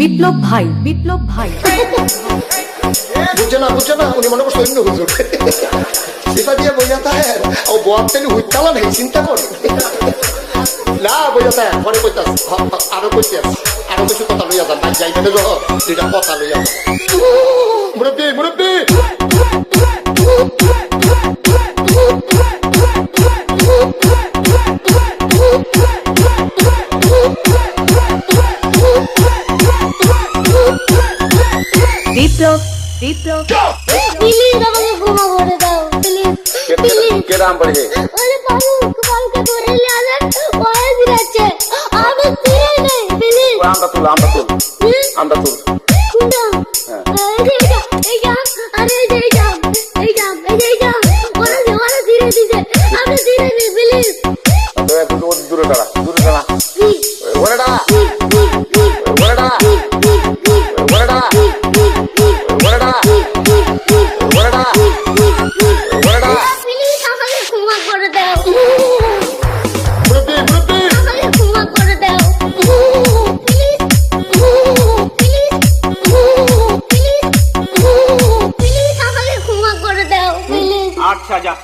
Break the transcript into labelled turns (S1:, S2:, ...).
S1: বিপ্লব ভাই, বিপ্লব ভাই
S2: বুঝছে না উনি মনে করছে অন্য হুজুর সেটা দিয়ে বোঝা থাকে ও বয়ার তেলে হুইতালা নেই চিন্তা করে না বোঝা থাকে পরে কইতে আরো কইতে আরো কিছু কথা লইয়া যান ভাই যাইতে যখন দুইটা কথা লইয়া যান মুরব্বী মুরব্বী
S1: বিপ্লব বিপ্লব
S3: প্লিজ আমাকে ক্ষমা করে দাও প্লিজ প্লিজ
S2: কে নাম পড়ে
S3: ওরে বাবু কালকে ধরে নিয়ে আসেন ওরে দিচ্ছে আমি ফিরে নেই প্লিজ
S2: আমরা তুল
S3: কোনটা এই যা আরে এই যা ওরে ধীরে দিছে আমি ধীরে নেই প্লিজ
S2: দূরে দাঁড়া ওরে দাঁড়া
S4: আচ্ছা যা